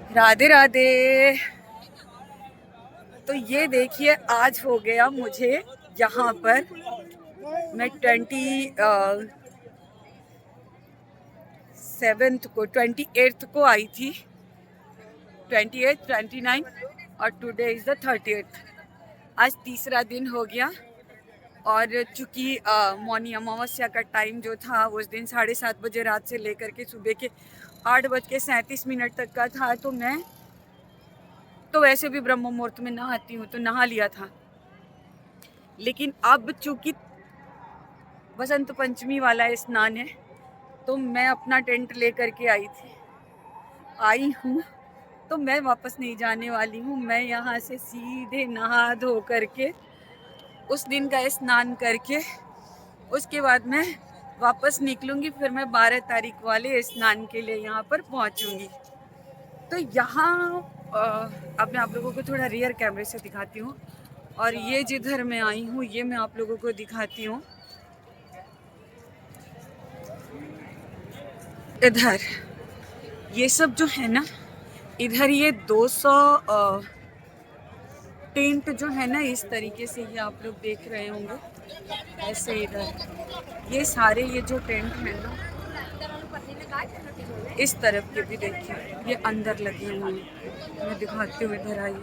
राधे राधे। तो ये देखिए आज हो गया मुझे यहाँ पर, मैं 28th को आई थी, 28th 29 और टुडे इज़ द 30th। आज तीसरा दिन हो गया और चूँकि मौनी अमावस्या का टाइम जो था उस दिन 7:30 बजे रात से लेकर के सुबह के 8:37 तक का था। तो मैं तो वैसे भी ब्रह्म मुहूर्त में नहाती हूँ तो नहा लिया था, लेकिन अब चूँकि बसंत पंचमी वाला स्नान है तो मैं अपना टेंट लेकर के आई हूँ। तो मैं वापस नहीं जाने वाली हूँ। मैं यहाँ से सीधे नहा धो करके उस दिन का स्नान करके उसके बाद मैं वापस निकलूँगी। फिर मैं 12 तारीख वाले स्नान के लिए यहाँ पर पहुँचूँगी। तो यहाँ अब मैं आप लोगों को थोड़ा रियर कैमरे से दिखाती हूँ और ये जिधर मैं आई हूँ ये मैं आप लोगों को दिखाती हूँ। इधर ये सब जो है ना, इधर ये 200 टेंट जो है ना, इस तरीके से ये आप लोग देख रहे होंगे ऐसे। इधर ये सारे ये जो टेंट है ना, इस तरफ के भी देखिए ये अंदर लगे हुए हैं। मैं दिखाती हूँ, इधर आइए।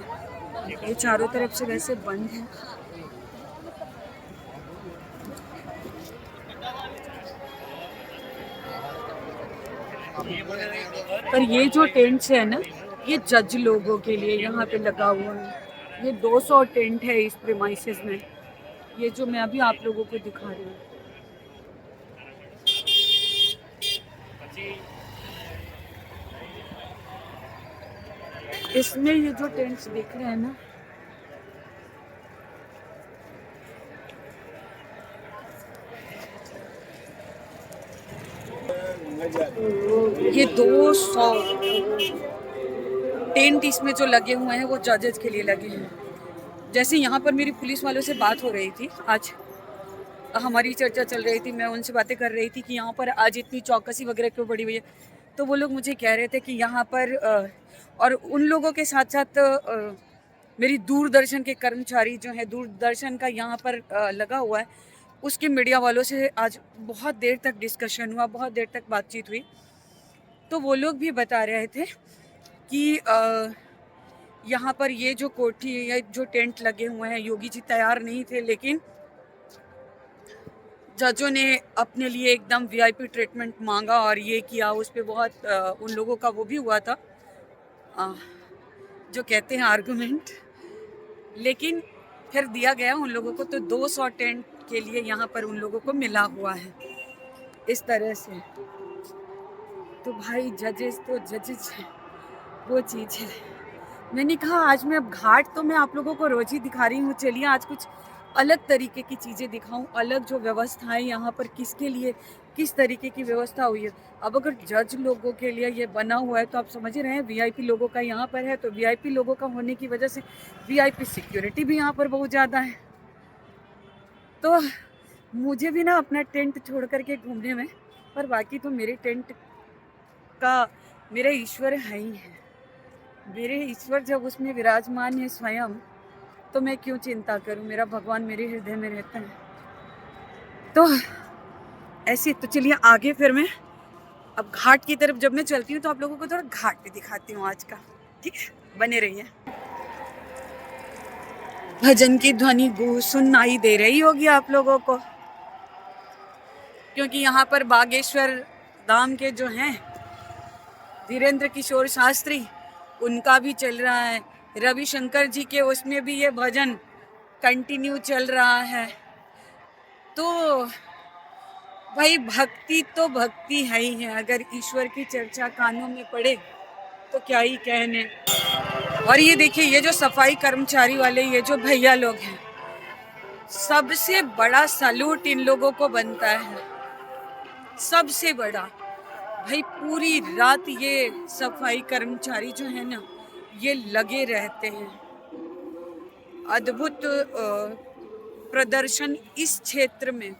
ये चारों तरफ से वैसे बंद है, पर ये जो टेंट्स है ना ये जज लोगों के लिए यहाँ पे लगा हुआ है। ये 200 टेंट है इस प्रीमाइसेस में, ये जो मैं अभी आप लोगों को दिखा रही हूँ। इसमें ये जो टेंट्स दिख रहे हैं ना, ये 200 टेंट इसमें जो लगे हुए हैं वो जजेस के लिए लगे हैं। जैसे यहाँ पर मेरी पुलिस वालों से बात हो रही थी, आज हमारी चर्चा चल रही थी, मैं उनसे बातें कर रही थी कि यहाँ पर आज इतनी चौकसी वगैरह क्यों बढ़ी हुई है। तो वो लोग मुझे कह रहे थे कि यहाँ पर और उन लोगों के साथ साथ मेरी दूरदर्शन के कर्मचारी जो है, दूरदर्शन का यहाँ पर लगा हुआ है, उसके मीडिया वालों से आज बहुत देर तक डिस्कशन हुआ, बहुत देर तक बातचीत हुई। तो वो लोग भी बता रहे थे कि यहाँ पर ये जो कोठी या जो टेंट लगे हुए हैं, योगी जी तैयार नहीं थे, लेकिन जजों ने अपने लिए एकदम वीआईपी ट्रीटमेंट मांगा और ये किया। उस पर बहुत उन लोगों का वो भी हुआ था, जो कहते हैं आर्गुमेंट, लेकिन फिर दिया गया उन लोगों को। तो 200 टेंट के लिए यहाँ पर उन लोगों को मिला हुआ है इस तरह से। तो भाई जजेस तो जजेस है, वो चीज़ है। मैंने कहा आज मैं अब घाट तो मैं आप लोगों को रोज ही दिखा रही हूँ, चलिए आज कुछ अलग तरीके की चीज़ें दिखाऊं। अलग जो व्यवस्थाएं यहाँ पर किसके लिए किस तरीके की व्यवस्था हुई है। अब अगर जज लोगों के लिए ये बना हुआ है तो आप समझ रहे हैं वीआईपी लोगों का यहाँ पर है, तो वीआईपी लोगों का होने की वजह से वीआईपी सिक्योरिटी भी यहाँ पर बहुत ज़्यादा है। तो मुझे भी ना अपना टेंट छोड़ करके घूमने में, पर बाकी तो मेरे टेंट का मेरा ईश्वर है ही है। मेरे ईश्वर जब उसमें विराजमान है स्वयं, तो मैं क्यों चिंता करूं। मेरा भगवान मेरे हृदय में रहता है। तो ऐसे तो चलिए आगे फिर मैं अब घाट की तरफ जब मैं चलती हूँ तो आप लोगों को थोड़ा घाट भी दिखाती हूँ आज का, ठीक है? बने रहिए। भजन की ध्वनि सुनाई दे रही होगी आप लोगों को, क्योंकि यहाँ पर बागेश्वर धाम के जो हैं धीरेन्द्र किशोर शास्त्री, उनका भी चल रहा है। रविशंकर जी के उसमें भी ये भजन कंटिन्यू चल रहा है। तो भाई भक्ति तो भक्ति है ही है। अगर ईश्वर की चर्चा कानों में पड़े तो क्या ही कहने। और ये देखिए ये जो सफाई कर्मचारी वाले ये जो भैया लोग हैं, सबसे बड़ा सैल्यूट इन लोगों को बनता है, सबसे बड़ा। भाई पूरी रात ये सफाई कर्मचारी जो है ना ये लगे रहते हैं। अद्भुत प्रदर्शन इस क्षेत्र में।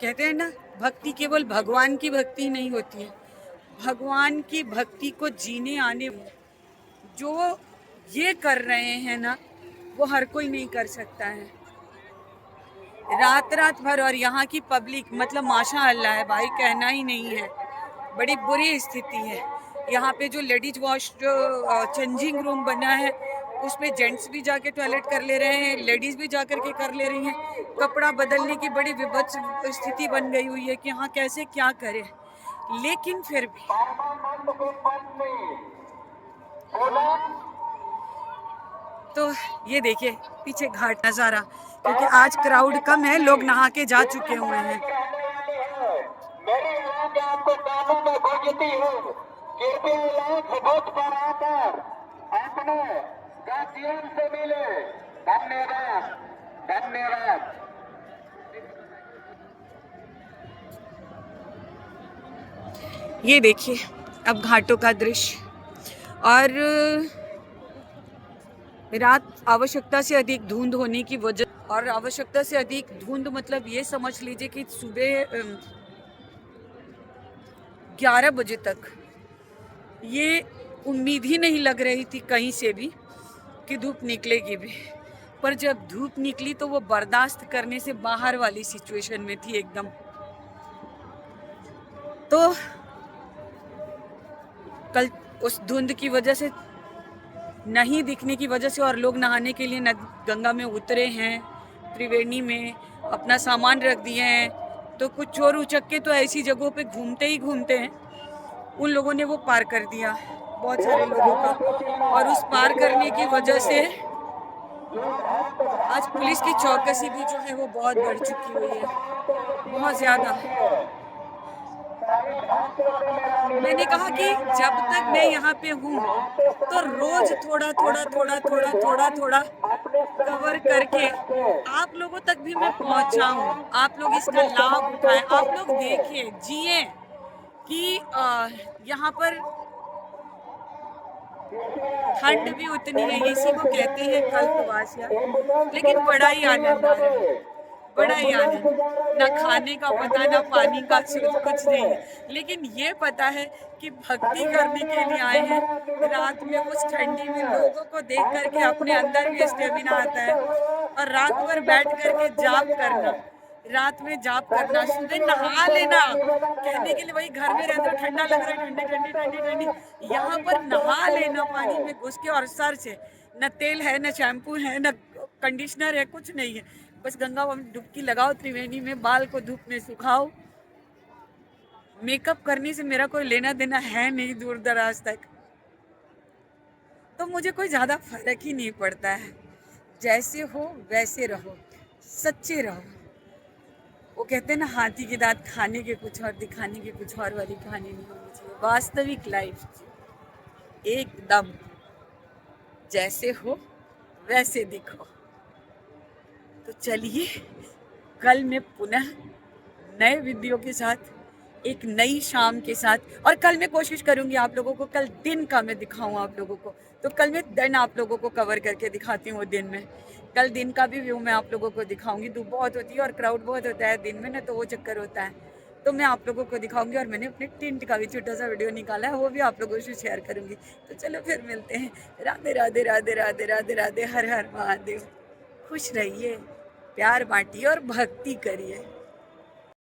कहते हैं ना भक्ति केवल भगवान की भक्ति नहीं होती है, भगवान की भक्ति को जीने आने जो ये कर रहे हैं ना, वो हर कोई नहीं कर सकता है। रात रात भर, और यहाँ की पब्लिक मतलब माशाअल्लाह है भाई, कहना ही नहीं है, बड़ी बुरी स्थिति है। यहाँ पे जो लेडीज वॉश चेंजिंग रूम बना है, उसमें जेंट्स भी जाके टॉयलेट कर ले रहे हैं, लेडीज भी जाकर के कर ले रही हैं। कपड़ा बदलने की बड़ी विभत्स स्थिति बन गई हुई है कि हाँ कैसे क्या करें। लेकिन फिर भी तो ये देखिए पीछे घाट नज़ारा, क्योंकि आज क्राउड कम है, लोग नहा के जा चुके हुए हैं। ये देखिए अब घाटों का दृश्य, और रात आवश्यकता से अधिक धुंध होने की वजह, और आवश्यकता से अधिक धुंध मतलब ये समझ लीजिए कि सुबह 11 बजे तक ये उम्मीद ही नहीं लग रही थी कहीं से भी कि धूप निकलेगी भी, पर जब धूप निकली तो वो बर्दाश्त करने से बाहर वाली सिचुएशन में थी एकदम। तो कल उस धुंध की वजह से, नहीं दिखने की वजह से, और लोग नहाने के लिए गंगा में उतरे हैं, त्रिवेणी में अपना सामान रख दिए हैं, तो कुछ चोर उचक्के तो ऐसी जगहों पे घूमते ही घूमते हैं, उन लोगों ने वो पार कर दिया बहुत सारे लोगों का। और उस पार करने की वजह से आज पुलिस की चौकसी भी जो है वो बहुत बढ़ चुकी हुई है, बहुत ज़्यादा। मैंने कहा कि जब तक मैं यहाँ पे हूँ तो रोज थोड़ा थोड़ा थोड़ा थोड़ा थोड़ा थोड़ा कवर करके आप लोगों तक भी मैं पहुँचाऊँ, आप लोग इसका लाभ उठाएं, आप लोग देखें, जिए कि यहाँ पर ठंड भी उतनी है, इसी को कहते हैं कल्पवासिया, लेकिन बड़ा ही आनंद आ रहा है, बड़ा ही आनंद। ना खाने का पता, ना पानी का, कुछ नहीं है, लेकिन ये पता है कि भक्ति करने के लिए आए हैं। रात में उस ठंडी में लोगों को देख करके अपने अंदर भी स्टेमिना आता है, और रात भर बैठ करके जाप करना, रात में जाप करना, सुबह नहा लेना, कहने के लिए वही घर में रहते हो ठंडा लग रहा है, ठंडी ठंडी ठंडी ठंडी, यहाँ पर नहा लेना पानी में घुस के, और सर से न तेल है, न शैम्पू है, न कंडीशनर है, कुछ नहीं है, बस गंगा में डुबकी लगाओ त्रिवेणी में, बाल को धूप में सुखाओ। मेकअप करने से मेरा कोई लेना देना है नहीं दूर दराज तक, तो मुझे कोई ज़्यादा फर्क ही नहीं पड़ता है। जैसे हो वैसे रहो, सच्चे रहो। वो कहते हैं ना, हाथी के दांत खाने के कुछ और दिखाने के कुछ और वाली कहानी नहीं होनी चाहिए। वास्तविक लाइफ एकदम जैसे हो वैसे दिखो। तो चलिए कल मैं पुनः नए वीडियो के साथ, एक नई शाम के साथ, और कल मैं कोशिश करूंगी आप लोगों को कल दिन का मैं दिखाऊं आप लोगों को, तो कल मैं दिन आप लोगों को कवर करके दिखाती हूँ। दिन में कल दिन का भी व्यू मैं आप लोगों को दिखाऊंगी। धूप बहुत होती है और क्राउड बहुत होता है दिन में ना, तो वो चक्कर होता है, तो मैं आप लोगों को दिखाऊंगी। और मैंने अपने टिंट का भी छोटा सा वीडियो निकाला है, वो भी आप लोगों से शेयर करूंगी। तो चलो फिर मिलते हैं। राधे राधे राधे राधे राधे राधे, हर हर महादेव। खुश रहिए, प्यार बांटिए और भक्ति करिए।